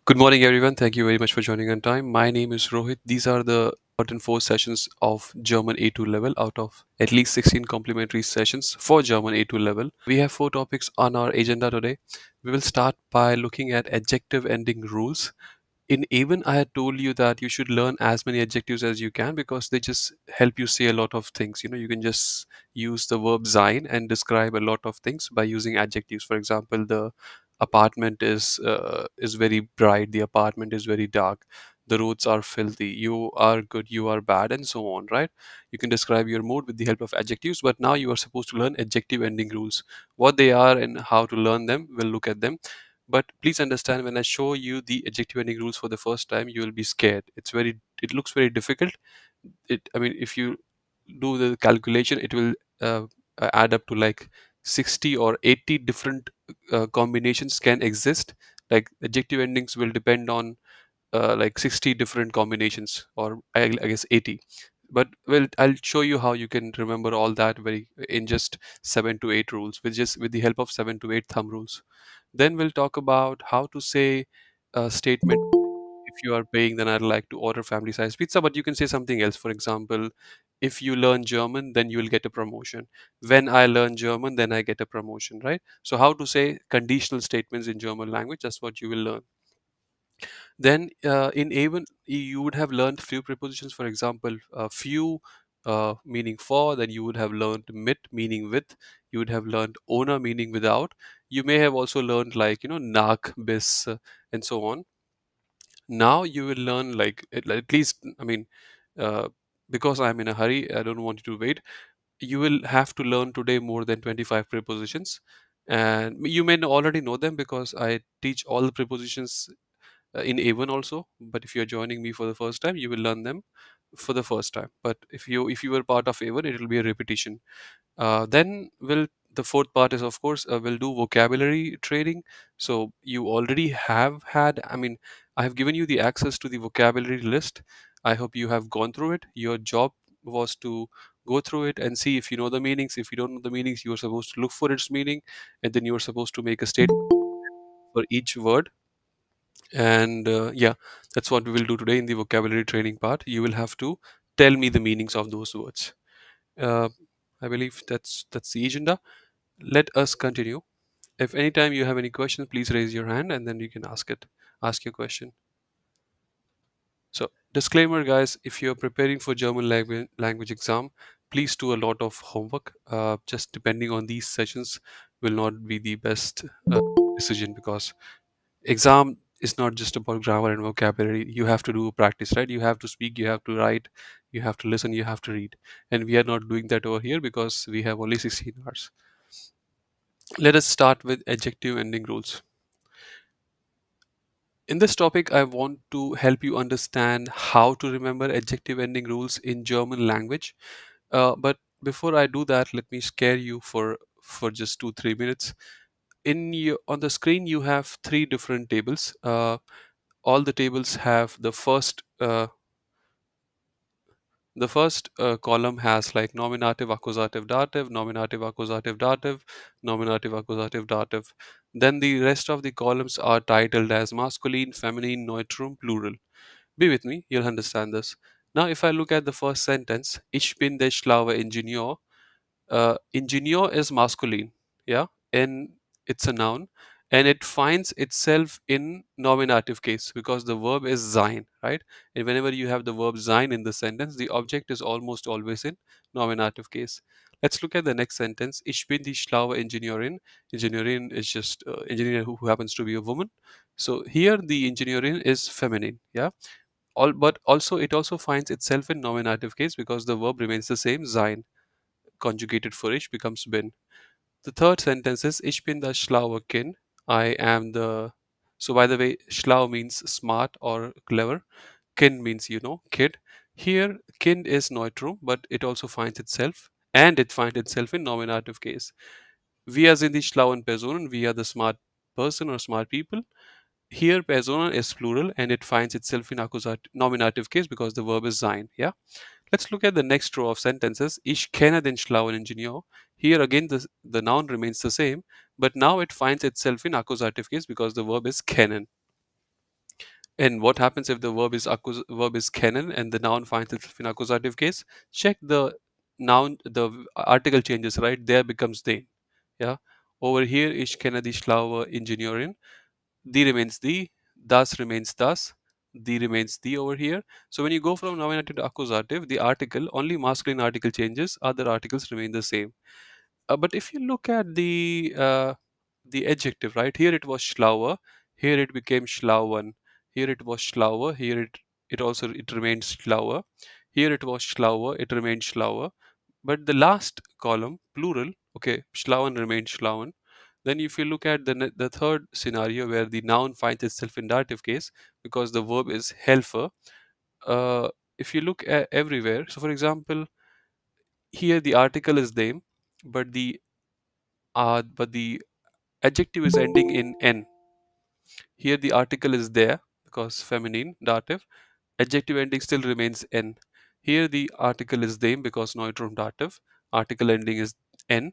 Good morning, everyone. Thank you very much for joining on time. My name is Rohit. These are the important four sessions of German A2 level out of at least 16 complimentary sessions for German A2 level. We have four topics on our agenda today. We will start by looking at adjective ending rules. In A1, I had told you that you should learn as many adjectives as you can because they just help you say a lot of things. You can just use the verb sein and describe a lot of things by using adjectives. For example, the apartment is very bright, the apartment is very dark, the roads are filthy, you are good, you are bad, and so on, right? You can describe your mood with the help of adjectives, but now you are supposed to learn adjective ending rules. What they are and how to learn them, we'll look at them. But please understand, when I show you the adjective ending rules for the first time, you will be scared. It looks very difficult. If you do the calculation, it will add up to like 60 or 80 different combinations can exist. Like adjective endings will depend on like 60 different combinations, or I guess 80. But well, I'll show you how you can remember all that very in just 7 to 8 rules, with the help of 7 to 8 thumb rules. Then we'll talk about how to say a statement. If you are paying, then I'd like to order family size pizza, but you can say something else. For example, if you learn German, then you will get a promotion. When I learn German, then I get a promotion, right? So, how to say conditional statements in German language, that's what you will learn. Then in A1, you would have learned few prepositions. For example, few meaning for, then you would have learned mit meaning with, you would have learned ohne meaning without. You may have also learned like, nach, bis, and so on. Now you will learn like at least, uh, because I'm in a hurry, I don't want you to wait. You will have to learn today more than 25 prepositions. And you may already know them because I teach all the prepositions in A1 also. But if you're joining me for the first time, you will learn them for the first time. But if you were part of A1, it will be a repetition. Then will the fourth part is, of course, we'll do vocabulary training. So you already have had, I have given you the access to the vocabulary list. I hope you have gone through it. Your job was to go through it and see if you know the meanings. If you don't know the meanings, you are supposed to look for its meaning, and then you are supposed to make a statement for each word. And yeah, that's what we will do today in the vocabulary training part. You will have to tell me the meanings of those words. uh, I believe that's the agenda. Let us continue. If anytime you have any questions, please raise your hand and then you can ask your question. So, disclaimer, guys, if you're preparing for German language exam, please do a lot of homework. Just depending on these sessions will not be the best decision, because exam is not just about grammar and vocabulary. You have to do practice, right? You have to speak, you have to write, you have to listen, you have to read. And we are not doing that over here because we have only 16 hours. Let us start with adjective ending rules. In this topic, I want to help you understand how to remember adjective ending rules in German language. But before I do that, let me scare you for just 2 3 minutes. On the screen, you have three different tables. All the tables have the first column has like nominative, accusative, dative, nominative, accusative, dative, nominative, accusative, dative. Then the rest of the columns are titled as masculine, feminine, neutrum, plural. Be with me, you'll understand this. Now, if I look at the first sentence, Ich bin der schlaue Ingenieur. Ingenieur is masculine, yeah, and it's a noun, and it finds itself in nominative case because the verb is sein, right? And whenever you have the verb sein in the sentence, the object is almost always in nominative case. Let's look at the next sentence. Ich bin die schlaue Ingenieurin. Ingenieurin is just engineer who happens to be a woman. So here the Ingenieurin is feminine, yeah. But also it also finds itself in nominative case because the verb remains the same, sein, conjugated for ich becomes bin. The third sentence is Ich bin das schlaue Kind. I am the. So, by the way, schlau means smart or clever. Kind means, kid. Here, kind is neutrum, but it also finds itself, and it finds itself in nominative case. Wir sind die schlauen Personen. We are the smart person or smart people. Here, persona is plural, and it finds itself in nominative case because the verb is sein. Yeah. Let's look at the next row of sentences. Ich kenne den schlauen Ingenieur. Here again, the noun remains the same, but now it finds itself in accusative case because the verb is kennen. And what happens if the verb is kennen and the noun finds itself in accusative case? Check the noun, the article changes, right? There becomes they. Yeah. Over here, ich kenne die schlaue Ingenieurin. Die remains die, das remains das, die remains die over here. So when you go from nominative to accusative, the article, only masculine article changes, other articles remain the same. But if you look at the adjective, right? Here it was schlauer, here it became schlauen, here it was schlauer, here it also it remained schlauer, here it was schlauer, it remained schlauer. But the last column, plural, okay, schlauen remained schlauen. Then if you look at the third scenario where the noun finds itself in dative case because the verb is helfer, uh, if you look at everywhere, so for example, here the article is them, but the adjective is ending in n. Here the article is there because feminine dative. Adjective ending still remains n. Here the article is them because neutrum dative. Article ending is n.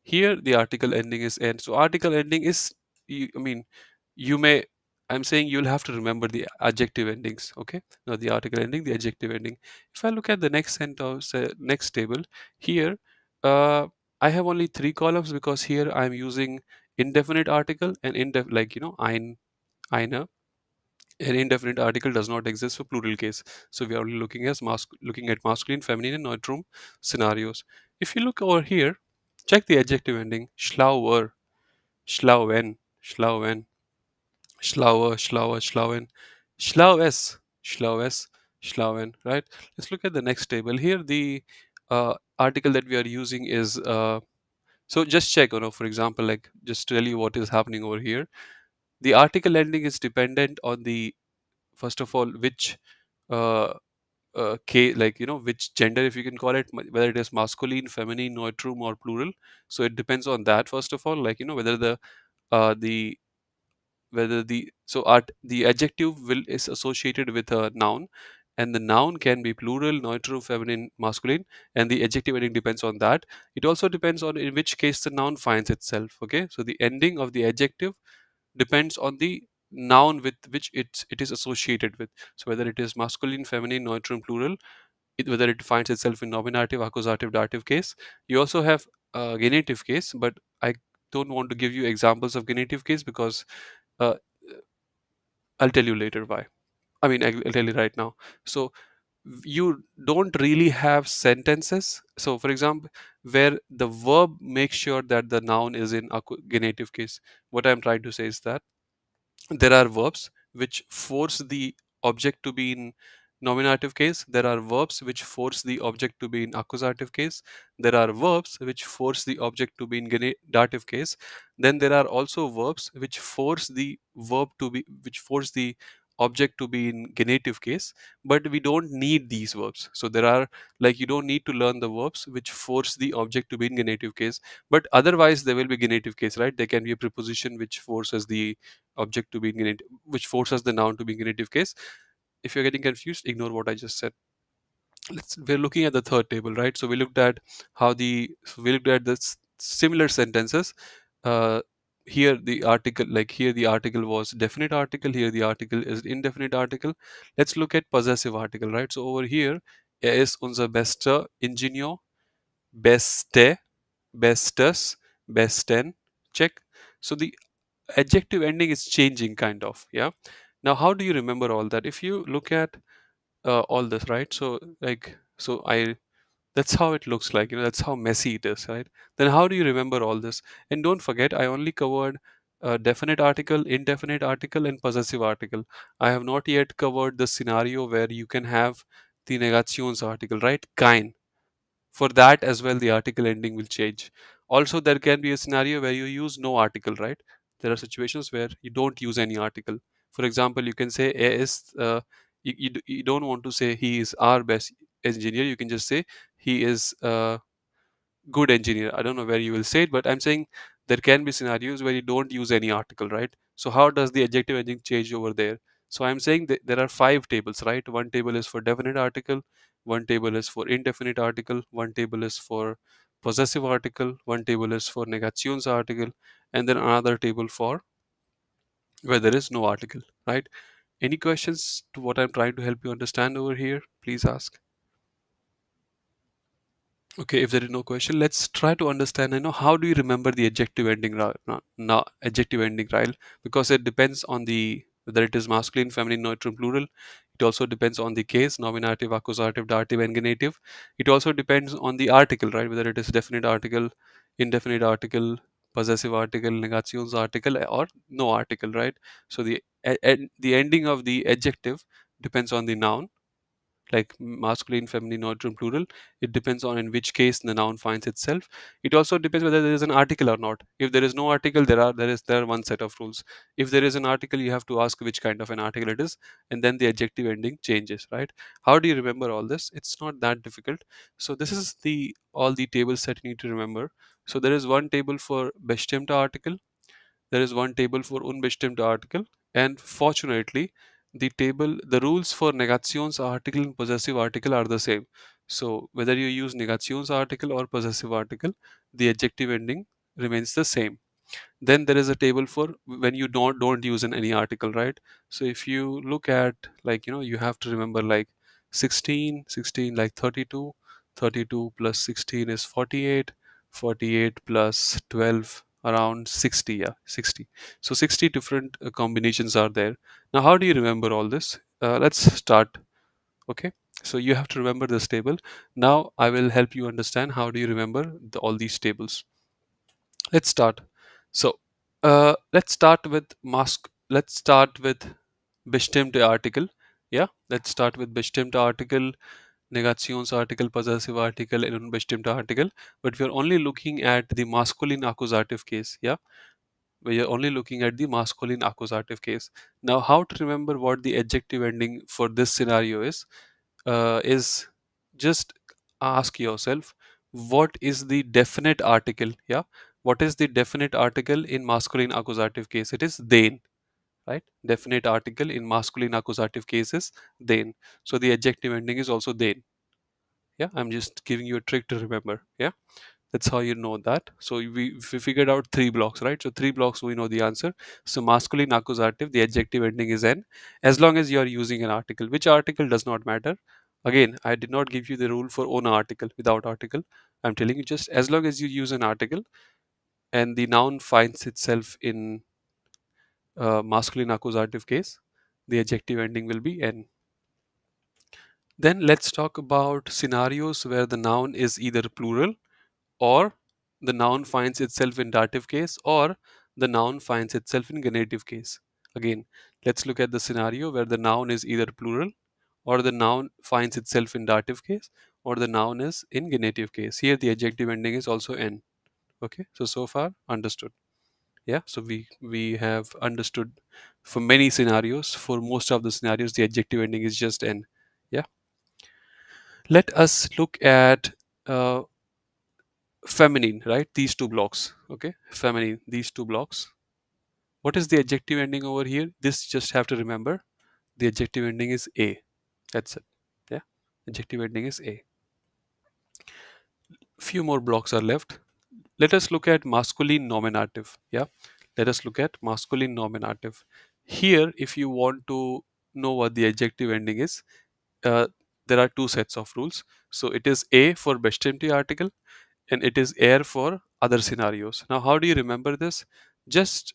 Here the article ending is n. So article ending is, I mean, you may, I'm saying you'll have to remember the adjective endings, okay? Not the article ending, the adjective ending. If I look at the next sentence, next table, here, uh, I have only three columns because here I'm using indefinite article and like, eine. An indefinite article does not exist for plural case. So we are only looking at masculine, feminine, and neutrum scenarios. If you look over here, check the adjective ending. Schlauer, schlauen, schlauen, schlauer, schlauer, schlauen, schlaues, schlaues, schlauen. Right. Let's look at the next table. Here, the article that we are using is. So just check, for example, like just tell you what is happening over here. The article ending is dependent on the, first of all, which uh, like which gender, if you can call it, whether it is masculine, feminine, neutrum, or plural. So it depends on that, first of all, like whether the whether the so art the adjective will is associated with a noun, and the noun can be plural, neutral, feminine, masculine, and the adjective ending depends on that. It also depends on in which case the noun finds itself. Okay, so the ending of the adjective depends on the noun with which it is associated with. So whether it is masculine, feminine, neutral, plural, whether it finds itself in nominative, accusative, dative case. You also have genitive case, but I don't want to give you examples of genitive case because uh, I'll tell you later why. I mean, I'll tell you right now. So you don't really have sentences. So for example, where the verb makes sure that the noun is in genitive case. What I'm trying to say is that there are verbs which force the object to be in nominative case. There are verbs which force the object to be in accusative case. There are verbs which force the object to be in dative case. Then there are also verbs which force the object to be in genitive case, but we don't need these verbs. So there are, like, you don't need to learn the verbs which force the object to be in genitive case, but otherwise there will be genitive case, right? There can be a preposition which forces the object to be in genitive, which forces the noun to be in genitive case. If you're getting confused, ignore what I just said. We're looking at the third table, right? So we looked at we looked at the similar sentences. uh, Here the article, like here the article was definite article, here the article is indefinite article. Let's look at possessive article, right? So over here, er ist unser bester Ingenieur, beste, bestes, besten. Check. So the adjective ending is changing, kind of. Yeah. Now how do you remember all that? If you look at all this, right? So like, so I that's how it looks like, that's how messy it is, right? Then how do you remember all this? And don't forget, I only covered definite article, indefinite article, and possessive article. I have not yet covered the scenario where you can have the negations article, right? Kein. For that as well, the article ending will change. Also, there can be a scenario where you use no article, right? There are situations where you don't use any article. For example, you can say "Er ist," you don't want to say he is our best engineer. You can just say he is good engineer. I don't know where you will say it, but I'm saying there can be scenarios where you don't use any article, right? So how does the adjective ending change over there? So I'm saying that there are five tables, right? One table is for definite article, one table is for indefinite article, one table is for possessive article, one table is for negations article, and then another table for where there is no article, right? Any questions to what I'm trying to help you understand over here? Please ask. Okay, if there is no question, let's try to understand, how do you remember the adjective ending adjective ending Ryle? Because it depends on the whether it is masculine, feminine, neutral, plural. It also depends on the case, nominative, accusative, dative, and genitive. It also depends on the article, right? Whether it is definite article, indefinite article, possessive article, negations article, or no article, right? So the ending of the adjective depends on the noun, like masculine, feminine, neutral, plural. It depends on in which case the noun finds itself. It also depends whether there is an article or not. If there is no article, there are one set of rules. If there is an article, you have to ask which kind of an article it is, and then the adjective ending changes, right? How do you remember all this? It's not that difficult. So this is the all the tables that you need to remember. So there is one table for bestimmte article, there is one table for unbestimmte article, and fortunately the rules for negations article and possessive article are the same. So whether you use negations article or possessive article, the adjective ending remains the same. Then there is a table for when you don't use in any article, right? So if you look at, like, you have to remember, like, 16 like 32, 32 plus 16 is 48, 48 plus 12 around 60, yeah, 60. So 60 different combinations are there. Now how do you remember all this? Let's start. Okay, so you have to remember this table. Now I will help you understand how do you remember all these tables. Let's start. So, let's start with mask. Let's start with bestimmte article. Yeah, let's start with bestimmte article, negations article, possessive article, and unbestimmte article. But we are only looking at the masculine accusative case. Yeah, we are only looking at the masculine accusative case. Now, how to remember what the adjective ending for this scenario is just ask yourself, what is the definite article? Yeah, what is the definite article in masculine accusative case? It is then, right? Definite article in masculine accusative case is then. So the adjective ending is also then. Yeah, I'm just giving you a trick to remember. Yeah, that's how you know that. So we figured out three blocks, right? So three blocks, we know the answer. So masculine accusative, the adjective ending is n, as long as you are using an article. Which article does not matter. Again, I did not give you the rule for own article, without article. I'm telling you, just as long as you use an article and the noun finds itself in masculine accusative case, the adjective ending will be n. Then let's talk about scenarios where the noun is either plural, or the noun finds itself in dative case, or the noun finds itself in genitive case. Again, let's look at the scenario where the noun is either plural, or the noun finds itself in dative case, or the noun is in genitive case. Here the adjective ending is also n. Okay, so far understood. Yeah, so we have understood for many scenarios. For most of the scenarios, the adjective ending is just n. Yeah, let us look at uh, feminine, right? These two blocks. Okay, feminine, these two blocks. What is the adjective ending over here? This just have to remember, the adjective ending is a. That's it. Yeah, adjective ending is a. Few more blocks are left. Let us look at masculine nominative. Yeah, let us look at masculine nominative. Here, if you want to know what the adjective ending is, uh, there are two sets of rules. So it is a for bestimmte article, and it is air for other scenarios. Now, how do you remember this? Just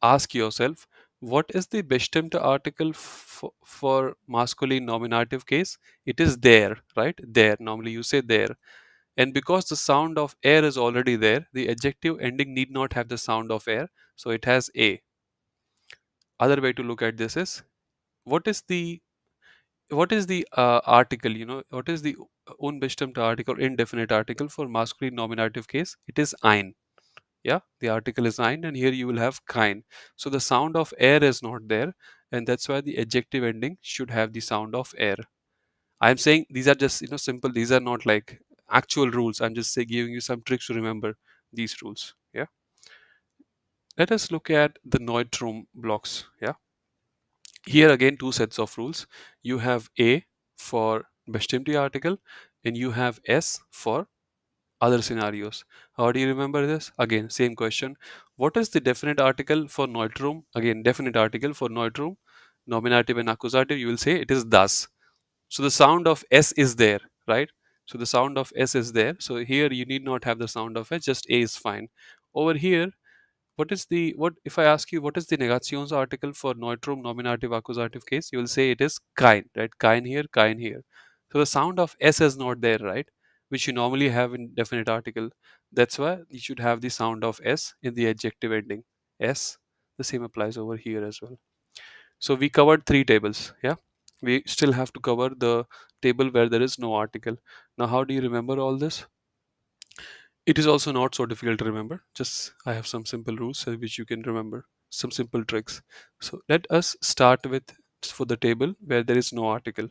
ask yourself, what is the bestimmte article for masculine nominative case? It is there, right? There. Normally you say there. And because the sound of air is already there, the adjective ending need not have the sound of air. So it has a. Other way to look at this is, what is the article, what is the unbestimmte article, indefinite article for masculine nominative case? It is ein. Yeah, the article is ein, and here you will have kein. So the sound of air is not there, and that's why the adjective ending should have the sound of air. I'm saying these are just, simple. These are not like actual rules. I'm just giving you some tricks to remember these rules. Yeah, let us look at the neutrum blocks. Yeah, here again two sets of rules. You have a for bestimmte article, and you have s for other scenarios. How do you remember this? Again, same question. What is the definite article for neutrum? Again, definite article for neutrum. nominative and accusative, you will say it is thus. So the sound of S is there, right? So the sound of S is there. So here you need not have the sound of S, just A is fine. Over here, what if I ask you what is the negations article for neutrum nominative accusative case? You will say it is kein, right? Kein here, kein here. So the sound of S is not there, right? Which you normally have in definite article. That's why you should have the sound of S in the adjective ending. S. The same applies over here as well. So we covered three tables. Yeah. We still have to cover the table where there is no article. Now, how do you remember all this? It is also not so difficult to remember. Just I have some simple rules which you can remember, some simple tricks. So let us start with for the table where there is no article.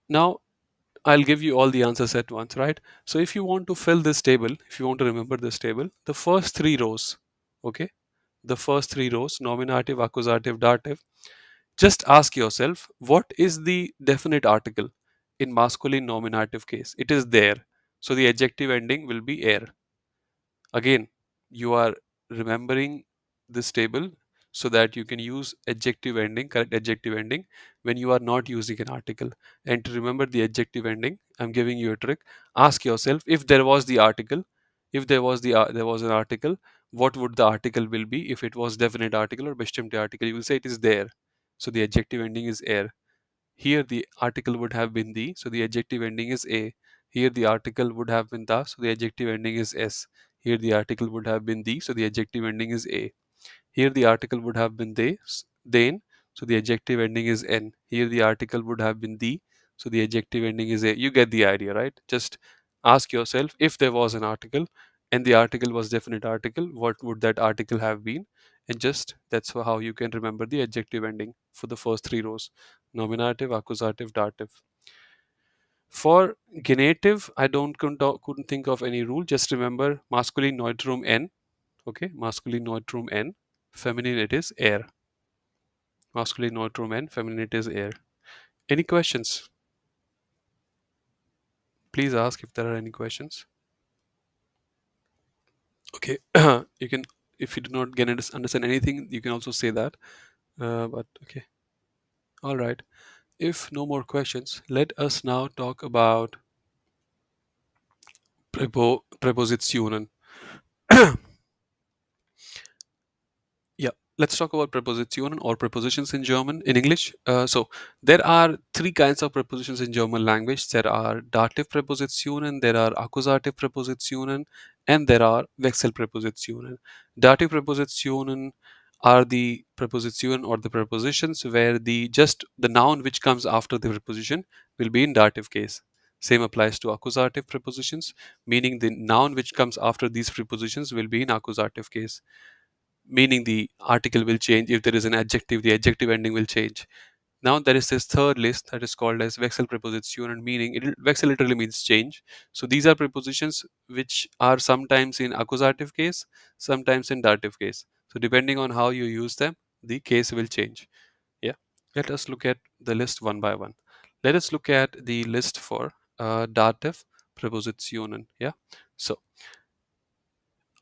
Now I'll give you all the answers at once, right? So if you want to fill this table, if you want to remember this table, the first three rows, okay, the first three rows, nominative, accusative, dative, just ask yourself, what is the definite article in masculine nominative case? It is there. So the adjective ending will be air. Again, you are remembering this table so that you can use adjective ending, correct adjective ending, when you are not using an article. And to remember the adjective ending, I'm giving you a trick. Ask yourself, if there was the article, if there was an article, what would the article will be? If it was definite article or bestimmte article, you will say it is there. So the adjective ending is air. Here the article would have been the, so the adjective ending is a. Here the article would have been the, so the adjective ending is s. Here the article would have been the, so the adjective ending is a. Here the article would have been they, then, so the adjective ending is n. Here the article would have been the, so the adjective ending is a. You get the idea, right? Just ask yourself, if there was an article and the article was definite article, what would that article have been? And just that's how you can remember the adjective ending for the first three rows: nominative, accusative, dative. For genative, I don't couldn't think of any rule. Just remember masculine neutrum n. Okay, masculine neutrum n. Feminine it is air. Masculine neutrum n. Feminine it is air. Any questions? Please ask if there are any questions. Okay, you can, if you do not get understand anything, you can also say that. But okay, all right. If no more questions, let us now talk about prepositionen. Yeah, let's talk about prepositionen or prepositions in German, in English. So there are three kinds of prepositions in German language. There are dative prepositionen, there are accusative prepositionen, and there are Wechselprepositionen. Dative prepositionen are the preposition or the prepositions where the just the noun which comes after the preposition will be in dative case. Same applies to accusative prepositions, meaning the noun which comes after these prepositions will be in accusative case, meaning the article will change. If there is an adjective, the adjective ending will change. Now there is this third list that is called as Wechselprepositionen, meaning Wechsel literally means change. So these are prepositions which are sometimes in accusative case, sometimes in dative case. So depending on how you use them, the case will change. Yeah. Let us look at the list one by one. Let us look at the list for dative prepositionen. Yeah. So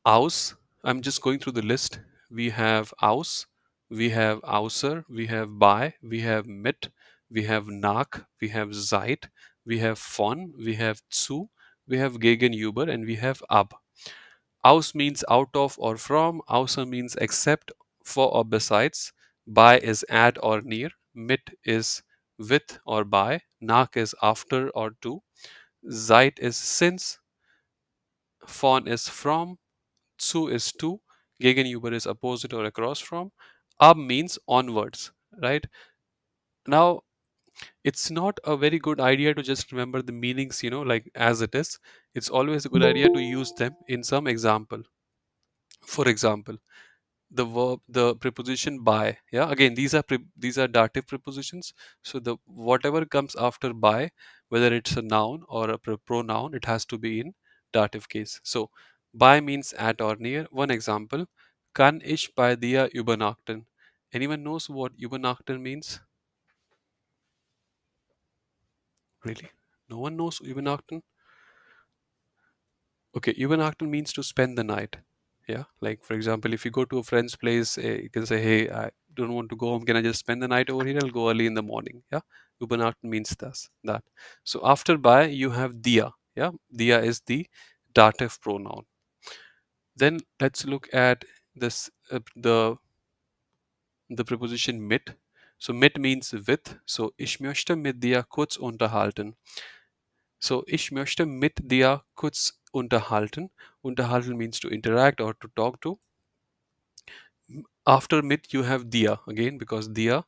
aus, I'm just going through the list. We have aus, we have außer, we have bei, we have mit, we have nach, we have seit, we have von, we have zu, we have gegenüber, and we have ab. Aus means out of or from, außer means except, for or besides, bei is at or near, mit is with or by, nach is after or to, seit is since, von is from, zu is to, gegenüber is opposite or across from, ab means onwards, right? Now, it's not a very good idea to just remember the meanings, like as it is. It's always a good idea to use them in some example. For example, the verb, the preposition by, yeah, again, these are dative prepositions. So the whatever comes after by, whether it's a noun or a pronoun, it has to be in dative case. So by means at or near. One example: kann ich bei dir übernachten? Anyone knows what übernachten means? Really, no one knows übernachten? Okay, übernachten means to spend the night. Yeah, like for example, if you go to a friend's place, you can say, "Hey, don't want to go home, can I just spend the night over here? I'll go early in the morning. Yeah, Übernachten means this, that. So after by, you have dia. Yeah, dia is the dative pronoun. Then let's look at this the preposition mit. So mit means with. So ich möchte mit dir kurz unterhalten. So ich möchte mit dir kurz unterhalten. Unterhalten means to interact or to talk to. After mit you have dia again, because dia,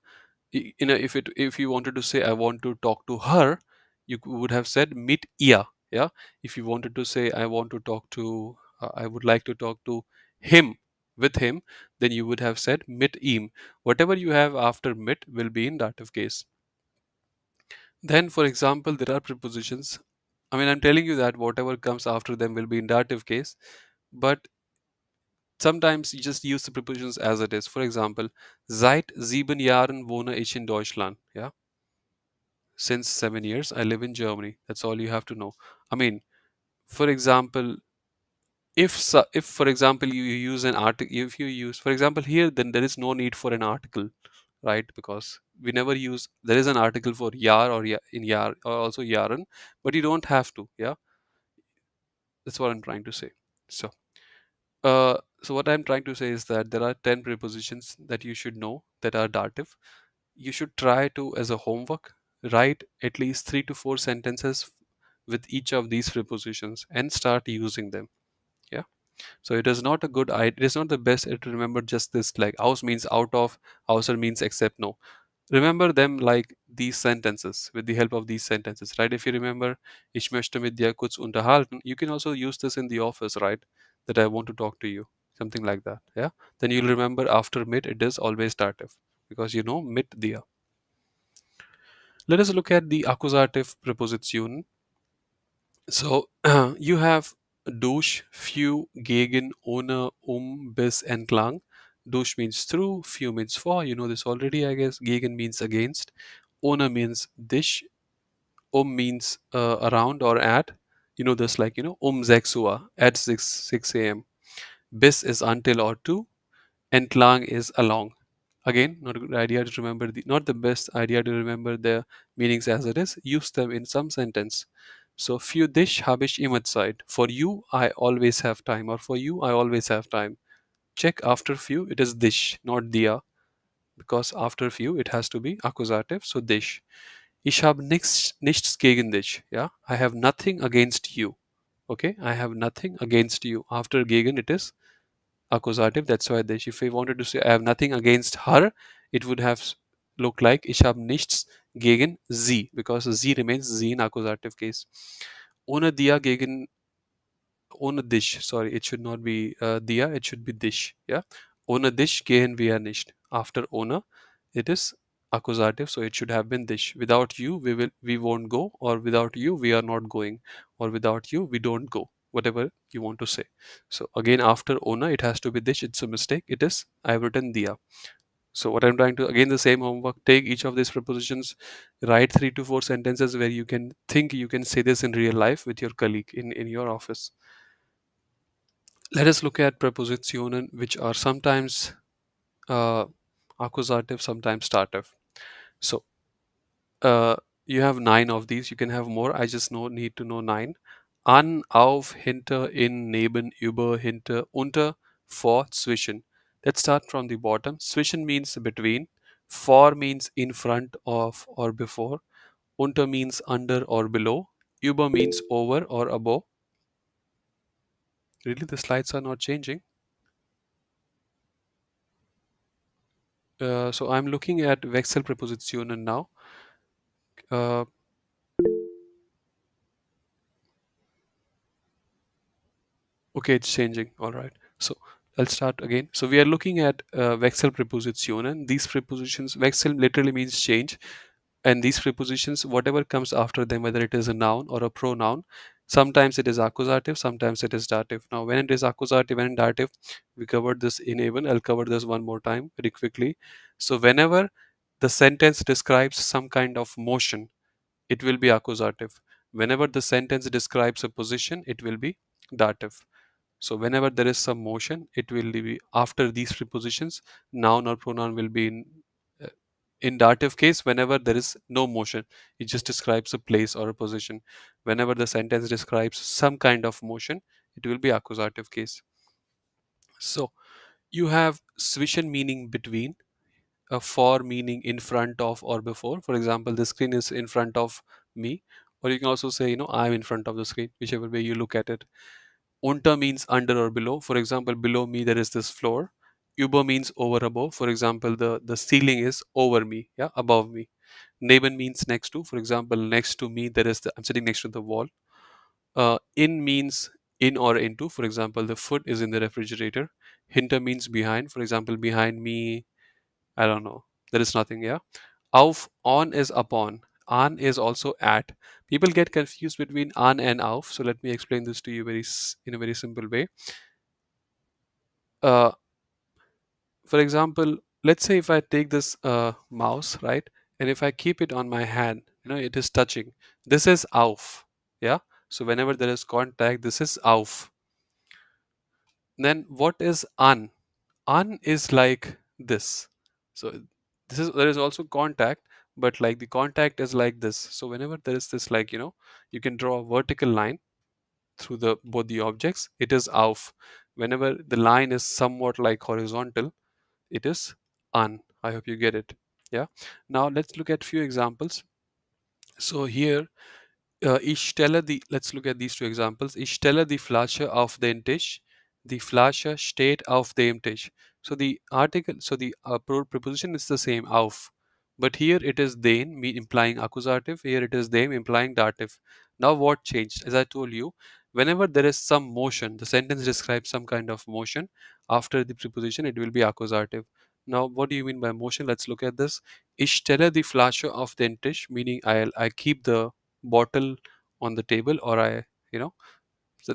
if you wanted to say I want to talk to her, you would have said mit ihr. Yeah, if you wanted to say I want to talk to I would like to talk to him, with him, then you would have said mit ihm. Whatever you have after mit will be in dative case. Then for example, there are prepositions, I mean, I'm telling you that whatever comes after them will be in dative case, but sometimes you just use the prepositions as it is. For example, seit 7 Jahren wohne ich in Deutschland. Yeah, since 7 years I live in Germany. That's all you have to know. I mean, for example, if for example you use an article, if you use, for example, here, then there is no need for an article, right? Because we never use, there is an article for yar or in yar or also yaren, but you don't have to. Yeah, that's what I'm trying to say. So so what I'm trying to say is that there are 10 prepositions that you should know that are dative. You should try to, as a homework, write at least 3 to 4 sentences with each of these prepositions and start using them. Yeah. So it is not a good idea. It is not the best to remember just this, like aus means out of, außer means except. No, remember them like these sentences, with the help of these sentences, right? If you remember ich möchte mit dir kurz unterhalten, you can also use this in the office, right? That I want to talk to you, something like that. Yeah, then you'll remember after mit it is always dative, because you know mit dir. Let us look at the accusative preposition. So you have durch, für, gegen, ohne, bis, entlang. Durch means through, für means for. You know this already, I guess. Gegen means against. Ohne means dich. Means around or at. You know this, like, 6 Uhr, at 6 a.m. Bis is until or to. Entlang is along. Again, not a good idea to remember not the best idea to remember the meanings as it is. Use them in some sentence. So, für dich habe ich immer Zeit. For you, I always have time. Or for you, I always have time. Check after few, it is dich, not dia. Because after few, it has to be accusative. So, dich. Ich habe nichts gegen dich. Yeah, I have nothing against you. Okay, I have nothing against you. After gegen, it is accusative. That's why this. If I wanted to say I have nothing against her, it would have looked like ich habe nichts gegen sie, because sie remains sie in accusative case. Ohne dia gegen, ohne dich. Sorry, it should not be dia. It should be dich. Yeah. Ohne dich gehen wir nicht. After ohne, it is accusative, so it should have been dich. Without you, we won't go, or without you, we are not going, or without you, we don't go. Whatever you want to say. So again, after ona, it has to be this. It's a mistake. It is, I've written dia. So what I'm trying to, again, the same homework, take each of these prepositions, write 3 to 4 sentences where you can think you can say this in real life with your colleague in your office. Let us look at prepositionen which are sometimes accusative, sometimes dative. So you have 9 of these. You can have more. I just need to know 9. An, auf, hinter, in, neben, über, hinter, unter, vor, zwischen. Let's start from the bottom. Zwischen means between. Vor means in front of or before. Unter means under or below. Über means over or above. Really, the slides are not changing. So I'm looking at Wechsel prepositionen now. Okay, it's changing. All right. So I'll start again. So we are looking at Wechsel prepositionen. These prepositions, Wechsel literally means change. And these prepositions, whatever comes after them, whether it is a noun or a pronoun, sometimes it is accusative, sometimes it is dative. Now, when it is accusative and dative, we covered this in A1. I'll cover this one more time very quickly. So whenever the sentence describes some kind of motion, it will be accusative. Whenever the sentence describes a position, it will be dative. So whenever there is some motion, it will be after these prepositions. Noun or pronoun will be uh, in dative case whenever there is no motion. It just describes a place or a position. Whenever the sentence describes some kind of motion, it will be accusative case. So you have swishen meaning between, a for meaning in front of or before. For example, the screen is in front of me, or you can also say, I'm in front of the screen, whichever way you look at it. Unter means under or below. For example, below me there is this floor. Über means over above. For example, the ceiling is over me, yeah, above me. Neben means next to. For example, next to me there is I'm sitting next to the wall. In means in or into. For example, the food is in the refrigerator. Hinter means behind. For example, behind me, I don't know. There is nothing, yeah. Auf, on is upon. An is also at. People get confused between an and auf. So let me explain this to you in a very simple way. Uh, for example, let's say if I take this mouse, right, and if I keep it on my hand, it is touching. This is auf, yeah. So whenever there is contact, this is auf. Then what is an? An is like this. So there is also contact, but like the contact is like this. So whenever there is this, like, you can draw a vertical line through the both the objects, it is auf. Whenever the line is somewhat like horizontal, it is an. I hope you get it. Yeah. Now let's look at few examples. So here, let's look at these two examples. Ich stelle die Flasche auf den Tisch. Die Flasche steht auf dem Tisch. So the preposition is the same, auf. But here it is den, implying accusative. Here it is them, implying dative. Now what changed? As I told you, whenever there is some motion, the sentence describes some kind of motion. After the preposition, it will be accusative. Now, what do you mean by motion? Let's look at this. Ich stelle die Flasche auf den Tisch, meaning I keep the bottle on the table, or you know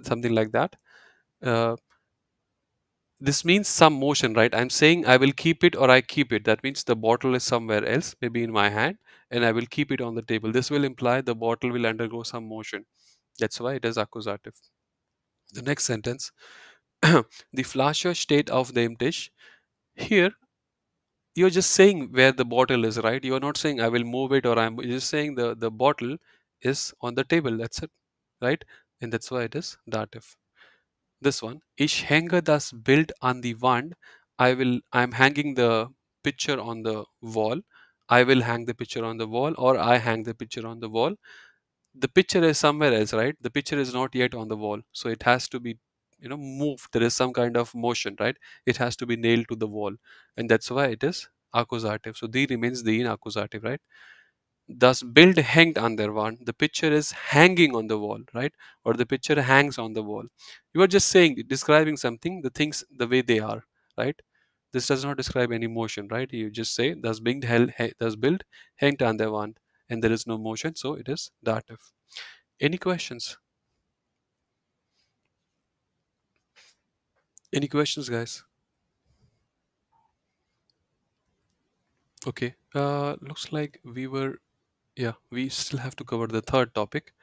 something like that. uh, this means some motion, right? I'm saying I will keep it or I keep it. That means the bottle is somewhere else, maybe in my hand, and I will keep it on the table. This will imply the bottle will undergo some motion. That's why it is accusative. The next sentence, the Flasche steht auf dem Tisch. Here you're just saying where the bottle is, right? You're not saying I will move it, or you're just saying the bottle is on the table. That's it, right? And that's why it is dative. This one, ich hänge das Bild an die Wand. I'm hanging the picture on the wall. I will hang the picture on the wall, or I hang the picture on the wall. The picture is somewhere else, right? The picture is not yet on the wall, so it has to be, moved. There is some kind of motion, right? It has to be nailed to the wall, and that's why it is accusative. So the remains the in accusative, right? Das Bild hängt an der Wand. The picture is hanging on the wall, right? Or the picture hangs on the wall. You are just saying, describing something, the things the way they are, right? This does not describe any motion, right? You just say, das Bild hängt an der Wand, and there is no motion, so it is dative. Any questions? Any questions, guys? Okay. Looks like we still have to cover the third topic.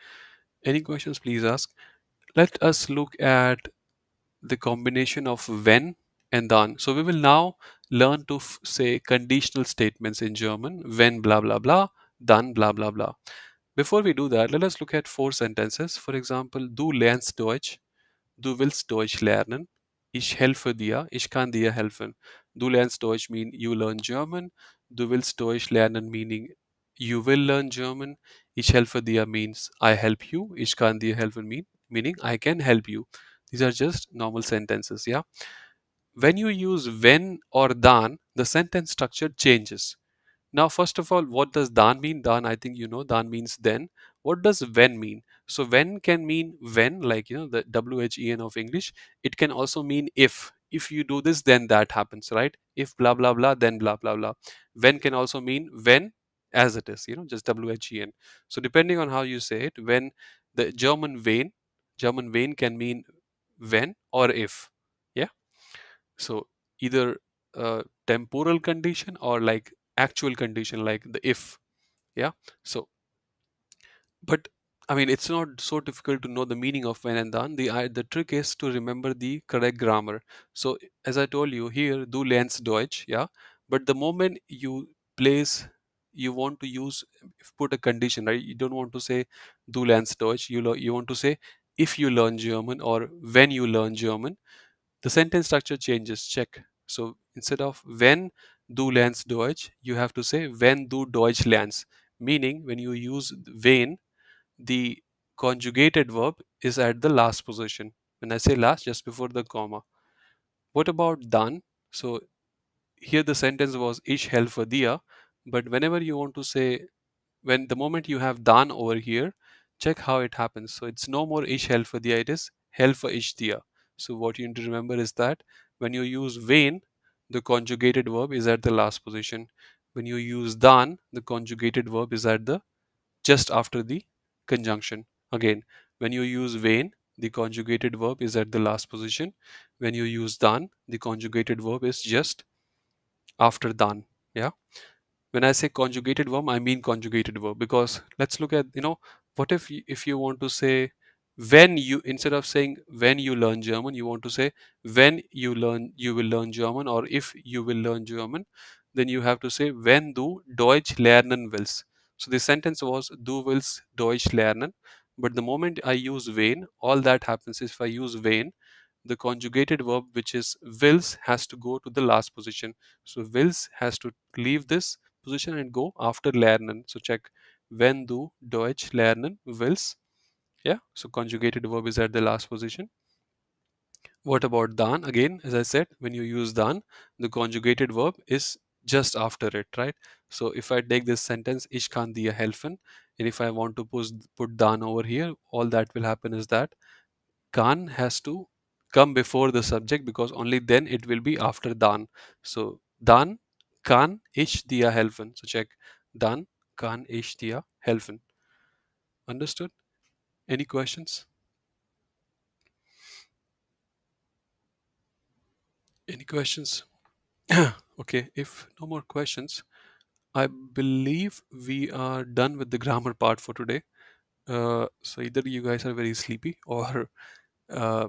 Any questions, please ask. Let us look at the combination of when and dann. So we will now learn to say conditional statements in German. Wenn blah blah blah, dann blah blah blah. Before we do that, let us look at four sentences. For example, du lernst Deutsch. Du willst Deutsch lernen. Ich helfe dir. Ich kann dir helfen. Du lernst Deutsch mean you learn German. Du willst Deutsch lernen meaning you will learn German. Ich helfe dir means I help you. Ich kann dir helfen meaning I can help you. These are just normal sentences, yeah. When you use when or dann, the sentence structure changes. Now, first of all, what does dan mean? Dan, I think you know, dan means then. What does when mean? So when can mean when, like, the WHEN of English. It can also mean if. If you do this, then that happens, right? If blah blah blah, then blah blah blah. When can also mean when as it is, just WHEN. So depending on how you say it, when the German when can mean when or if. Yeah. So either temporal condition or like actual condition, like the if. Yeah. So but I mean, it's not so difficult to know the meaning of when and dann. The trick is to remember the correct grammar. So, as I told you here, du lernst Deutsch, yeah. But the moment you place, you want to use, put a condition, right? You don't want to say du lernst Deutsch. You want to say if you learn German or when you learn German. The sentence structure changes. Check. So instead of when du lernst Deutsch, you have to say when du Deutsch lernst. Meaning, when you use when, the conjugated verb is at the last position. When I say last, just before the comma. What about dann? So here the sentence was ich helfe dir, but whenever you want to say, when the moment you have dann over here, check how it happens. So it's no more ich helfe dir, it is helfe ich dir. So what you need to remember is that when you use when, the conjugated verb is at the last position. When you use dann, the conjugated verb is at the just after the conjunction. Again, when you use when, the conjugated verb is at the last position. When you use dann, the conjugated verb is just after dann. Yeah. When I say conjugated verb, I mean conjugated verb, because let's look at, what if you want to say when you, instead of saying when you learn German, you want to say when you will learn German, or if you will learn German, then you have to say wenn du Deutsch lernen willst. So the sentence was du willst Deutsch lernen, but the moment I use wenn, all that happens is if I use wenn, the conjugated verb which is wills has to go to the last position. So wills has to leave this position and go after lernen. So check when du Deutsch lernen willst. Yeah, so conjugated verb is at the last position. What about dann? Again, as I said, when you use dann, the conjugated verb is just after it, right? So if I take this sentence, ich kann dir helfen, and if I want to put dann over here, all that will happen is that kann has to come before the subject, because only then it will be after dann. So dann kann ich dir helfen. So check, dann kann ich dir helfen. Understood? Any questions? Any questions? Okay, if no more questions, I believe we are done with the grammar part for today. So either you guys are very sleepy, or uh,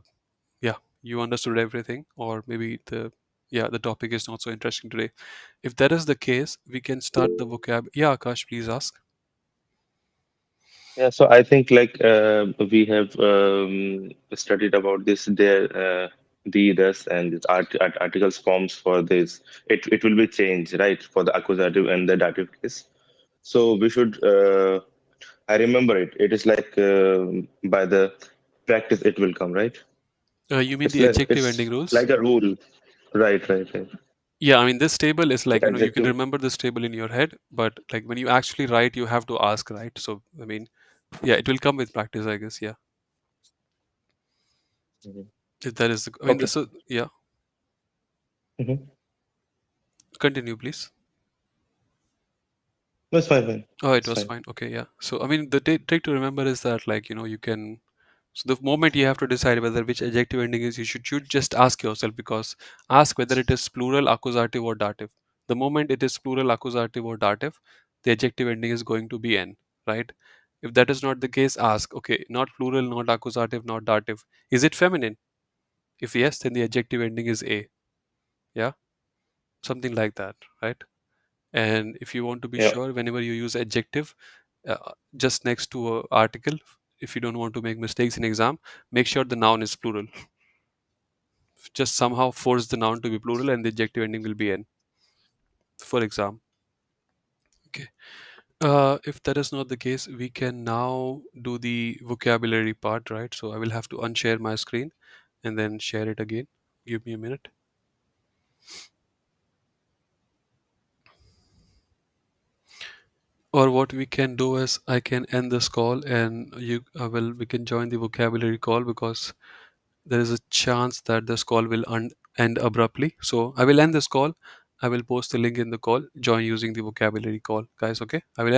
yeah, you understood everything, or maybe the topic is not so interesting today. If that is the case, we can start the vocab. Yeah, Akash, please ask. Yeah, so I think like we have studied about this there the this and this articles forms for this. It will be changed, right, for the accusative and the dative case. So we should I remember it. It is like by the practice it will come, right? You mean the adjective ending It's rules? like a rule. Right, right, right. Yeah, I mean this table is The like, you can adjective. remember this table in your head, but like when you actually write, you have to ask, right? So I mean, yeah, it will come with practice, I guess. Yeah, Mhm. if that is, I mean, Okay. this is, yeah. Mm-hmm. Continue, please. No, it's fine, fine. Oh, it It's was fine. fine. Okay, yeah. So I mean, the trick to remember is that, like, you can. So the moment you have to decide whether which adjective ending is, you should just ask yourself, because ask whether it is plural, accusative, or dative. The moment it is plural, accusative, or dative, the adjective ending is going to be n, right? If that is not the case, ask, okay, not plural, not accusative, not dative. Is it feminine? If yes, then the adjective ending is a. Yeah, something like that, right? And if you want to be Yeah. sure, whenever you use adjective just next to a article, if you don't want to make mistakes in exam, make sure the noun is plural. Just somehow force the noun to be plural, and the adjective ending will be n, for exam. Okay. If that is not the case, we can now do the vocabulary part, right? So I will have to unshare my screen and then share it again. Give me a minute. Or what we can do is I can end this call, and we can join the vocabulary call, because there is a chance that this call will end abruptly. So I will end this call. I will post the link in the call. Join using the vocabulary call, guys. Okay. I will end.